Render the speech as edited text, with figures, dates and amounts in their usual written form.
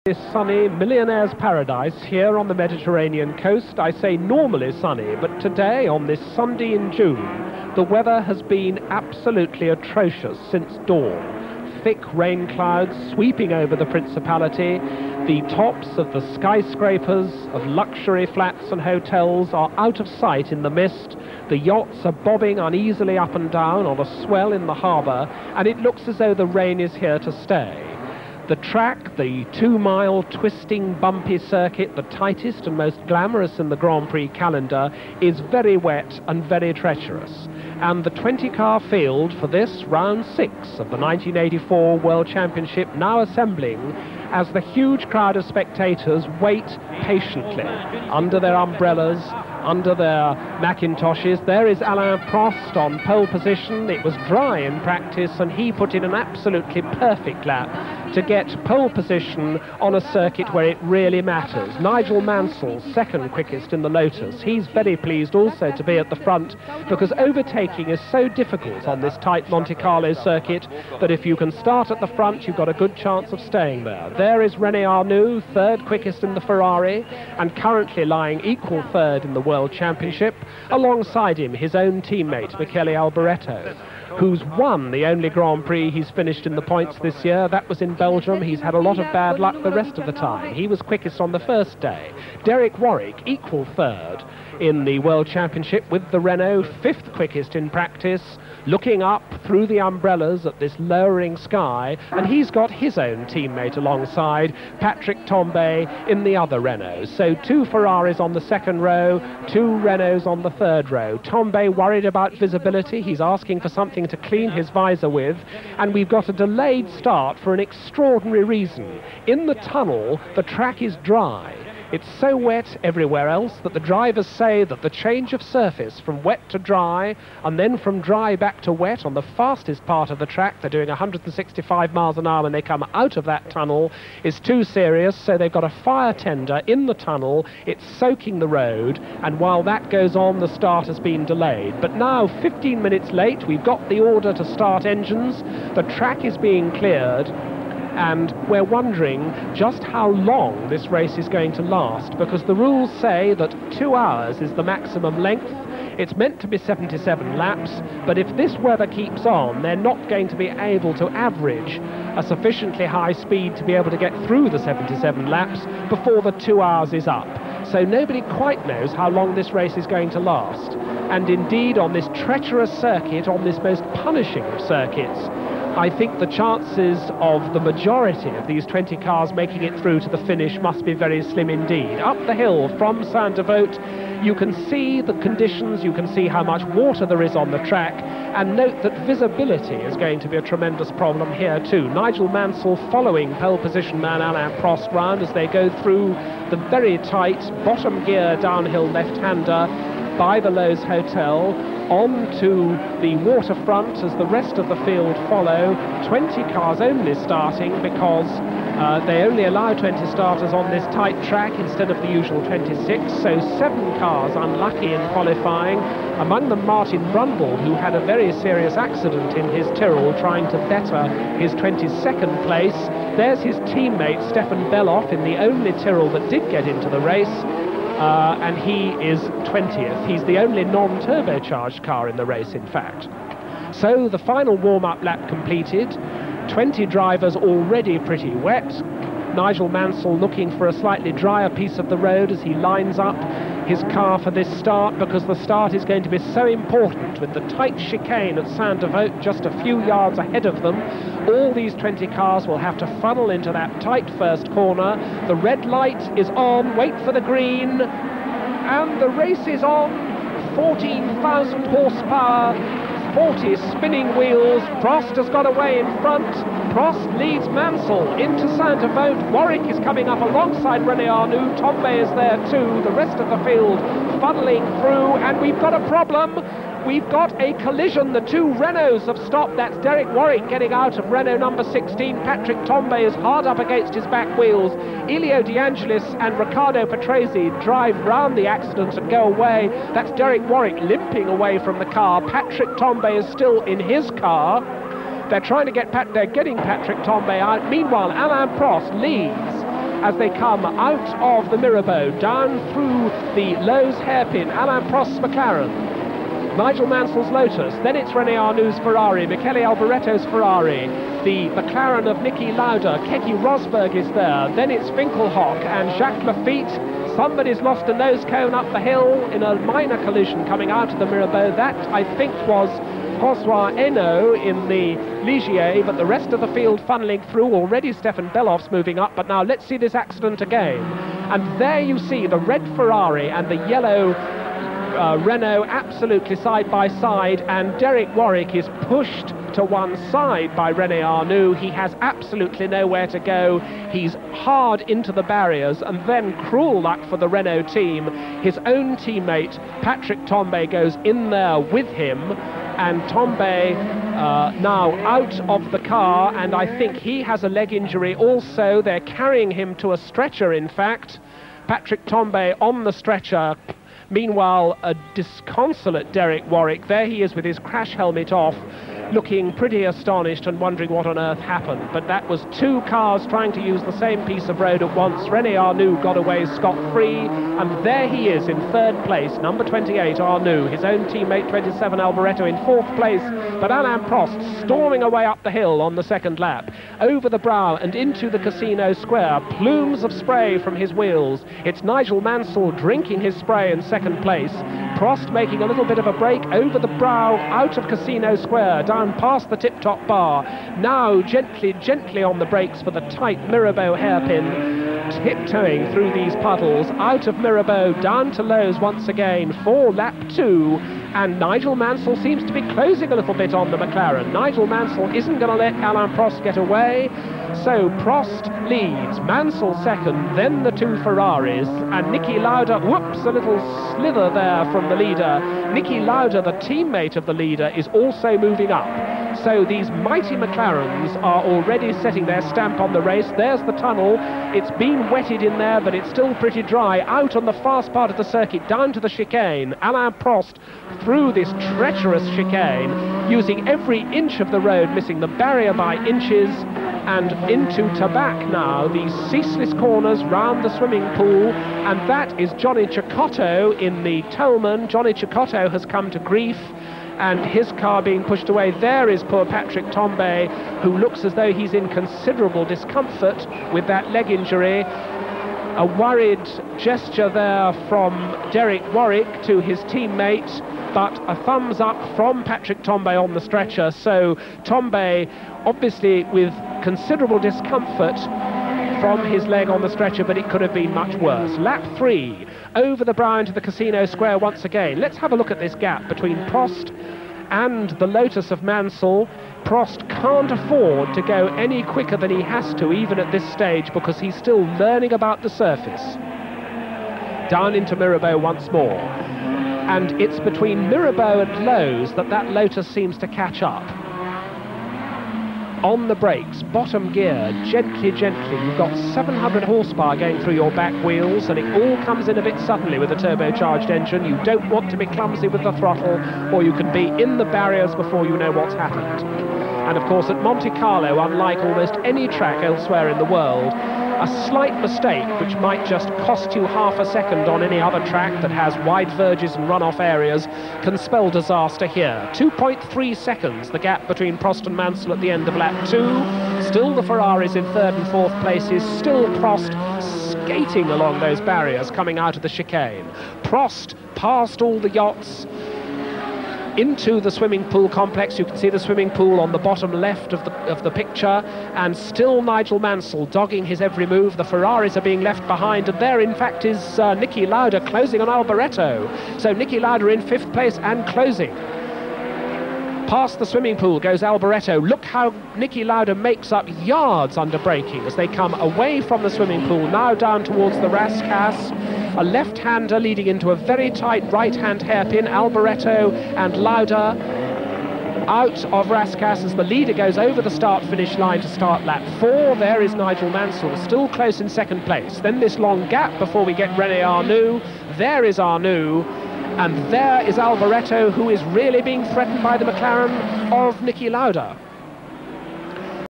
This sunny millionaire's paradise here on the Mediterranean coast. I say normally sunny, but today on this Sunday in June the weather has been absolutely atrocious since dawn. Thick rain clouds sweeping over the Principality. The tops of the skyscrapers of luxury flats and hotels are out of sight in the mist. The yachts are bobbing uneasily up and down on a swell in the harbour, and it looks as though the rain is here to stay. The track, the 2-mile twisting bumpy circuit, the tightest and most glamorous in the Grand Prix calendar, is very wet and very treacherous. And the 20-car field for this round 6 of the 1984 World Championship now assembling as the huge crowd of spectators wait patiently under their umbrellas, under their Macintoshes. There is Alain Prost on pole position. It was dry in practice and he put in an absolutely perfect lap to get pole position on a circuit where it really matters. Nigel Mansell, second quickest in the Lotus. He's very pleased also to be at the front because overtaking is so difficult on this tight Monte Carlo circuit that if you can start at the front, you've got a good chance of staying there. There is René Arnoux, third quickest in the Ferrari and currently lying equal third in the World Championship. Alongside him, his own teammate, Michele Alboreto, who's won the only Grand Prix he's finished in the points this year. That was in Belgium. He's had a lot of bad luck the rest of the time. He was quickest on the first day. Derek Warwick, equal third in the World Championship with the Renault, fifth quickest in practice, looking up through the umbrellas at this lowering sky, and he's got his own teammate alongside, Patrick Tambay, in the other Renault. So 2 Ferraris on the second row, 2 Renaults on the third row. Tambay worried about visibility. He's asking for something to clean his visor with, and we've got a delayed start for an extraordinary reason. In the tunnel, the track is dry. It's so wet everywhere else that the drivers say that the change of surface from wet to dry and then from dry back to wet on the fastest part of the track, they're doing 165 miles an hour when they come out of that tunnel, is too serious. So they've got a fire tender in the tunnel. It's soaking the road, and while that goes on, the start has been delayed. But now, 15 minutes late, we've got the order to start engines. The track is being cleared, and we're wondering just how long this race is going to last, because the rules say that 2 hours is the maximum length. It's meant to be 77 laps, but if this weather keeps on, they're not going to be able to average a sufficiently high speed to be able to get through the 77 laps before the 2 hours is up. So nobody quite knows how long this race is going to last. And indeed, on this treacherous circuit, on this most punishing of circuits, I think the chances of the majority of these 20 cars making it through to the finish must be very slim indeed. Up the hill from Saint-Devote, you can see the conditions, you can see how much water there is on the track, and note that visibility is going to be a tremendous problem here too. Nigel Mansell following pole position man Alain Prost round as they go through the very tight bottom gear downhill left-hander by the Lowe's Hotel on to the waterfront as the rest of the field follow. 20 cars only starting because they only allow 20 starters on this tight track instead of the usual 26, so 7 cars unlucky in qualifying. Among them Martin Brundle, who had a very serious accident in his Tyrrell trying to better his 22nd place. There's his teammate S.Bellof in the only Tyrrell that did get into the race. And he is 20th. He's the only non-turbocharged car in the race, in fact. So the final warm-up lap completed. 20 drivers already pretty wet. Nigel Mansell looking for a slightly drier piece of the road as he lines up his car for this start, because the start is going to be so important with the tight chicane at Saint-Devote just a few yards ahead of them. All these 20 cars will have to funnel into that tight first corner. The red light is on, wait for the green, and the race is on. 14,000 horsepower, 40 spinning wheels. Prost has got away in front. Prost leads Mansell into Saint-Devote. Warwick is coming up alongside René Arnoux. Tambay is there too. The rest of the field funneling through, and we've got a problem. We've got a collision. The 2 Renaults have stopped. That's Derek Warwick getting out of Renault number 16. Patrick Tambay is hard up against his back wheels. Elio De Angelis and Riccardo Patrese drive round the accident and go away. That's Derek Warwick limping away from the car. Patrick Tambay is still in his car. They're trying to get they're getting Patrick Tambay out. Meanwhile, Alain Prost leads as they come out of the Mirabeau, down through the Lowe's hairpin, Alain Prost's McLaren, Nigel Mansell's Lotus, then it's René Arnoux Ferrari, Michele Alboretto's Ferrari, the McLaren of Niki Lauda, Keke Rosberg is there, then it's Winkelhock and Jacques Lafitte. Somebody's lost a nose cone up the hill in a minor collision coming out of the Mirabeau. That, I think, was François Hainaut in the Ligier, but the rest of the field funneling through. Already S.Bellof's moving up, but now let's see this accident again. And there you see the red Ferrari and the yellow Renault absolutely side by side, and Derek Warwick is pushed to one side by René Arnoux. He has absolutely nowhere to go. He's hard into the barriers, and then cruel luck for the Renault team. His own teammate Patrick Tambay goes in there with him, and Tambay now out of the car, and I think he has a leg injury also. They're carrying him to a stretcher, in fact. Patrick Tambay on the stretcher. Meanwhile, a disconsolate Derek Warwick, there he is with his crash helmet off, looking pretty astonished and wondering what on earth happened. But that was two cars trying to use the same piece of road at once. René Arnoux got away scot-free, and there he is in third place, number 28, Arnoux, his own teammate 27, Alboretto, in fourth place, but Alain Prost storming away up the hill on the second lap, over the brow and into the Casino Square, plumes of spray from his wheels. It's Nigel Mansell drinking his spray in second place, Prost making a little bit of a break over the brow, out of Casino Square, down past the tip-top bar, now gently on the brakes for the tight Mirabeau hairpin, tiptoeing through these puddles, out of Mirabeau, down to Lowe's once again for lap 2, and Nigel Mansell seems to be closing a little bit on the McLaren. Nigel Mansell isn't going to let Alain Prost get away, so Prost leads, Mansell second, then the two Ferraris, and Niki Lauda, whoops, a little slither there from the leader. Niki Lauda, the teammate of the leader, is also moving up. So these mighty McLarens are already setting their stamp on the race. There's the tunnel. It's been wetted in there, but it's still pretty dry. Out on the fast part of the circuit, down to the chicane. Alain Prost through this treacherous chicane, using every inch of the road, missing the barrier by inches, and into Tabac now, these ceaseless corners round the swimming pool, and that is Johnny Cecotto in the Tolman. Johnny Cecotto has come to grief, and his car being pushed away. There is poor Patrick Tambay, who looks as though he's in considerable discomfort with that leg injury. A worried gesture there from Derek Warwick to his teammate, but a thumbs up from Patrick Tambay on the stretcher. So Tambay, obviously with considerable discomfort from his leg on the stretcher, but it could have been much worse. Lap 3, over the brow into the Casino Square once again. Let's have a look at this gap between Prost and the Lotus of Mansell. Prost can't afford to go any quicker than he has to, even at this stage, because he's still learning about the surface. Down into Mirabeau once more. And it's between Mirabeau and Lowe's that Lotus seems to catch up. On the brakes, bottom gear, gently, you've got 700 horsepower going through your back wheels, and it all comes in a bit suddenly with a turbocharged engine. You don't want to be clumsy with the throttle, or you can be in the barriers before you know what's happened. And of course, at Monte Carlo, unlike almost any track elsewhere in the world, a slight mistake, which might just cost you half a second on any other track that has wide verges and runoff areas, can spell disaster here. 2.3 seconds, the gap between Prost and Mansell at the end of lap 2. Still the Ferraris in third and fourth places, still Prost skating along those barriers coming out of the chicane. Prost past all the yachts, into the swimming pool complex. You can see the swimming pool on the bottom left of the picture, and still Nigel Mansell dogging his every move. The Ferraris are being left behind, and there in fact is Niki Lauda closing on Alboretto. So Niki Lauda in fifth place and closing. Past the swimming pool goes Alboretto. Look how Niki Lauda makes up yards under braking as they come away from the swimming pool, now down towards the Rascasse. A left-hander leading into a very tight right-hand hairpin. Alboretto and Lauda out of Rascasse as the leader goes over the start-finish line to start lap 4. There is Nigel Mansell, still close in second place. Then this long gap before we get René Arnoux. There is Arnoux. And there is Alboretto, who is really being threatened by the McLaren of Niki Lauda.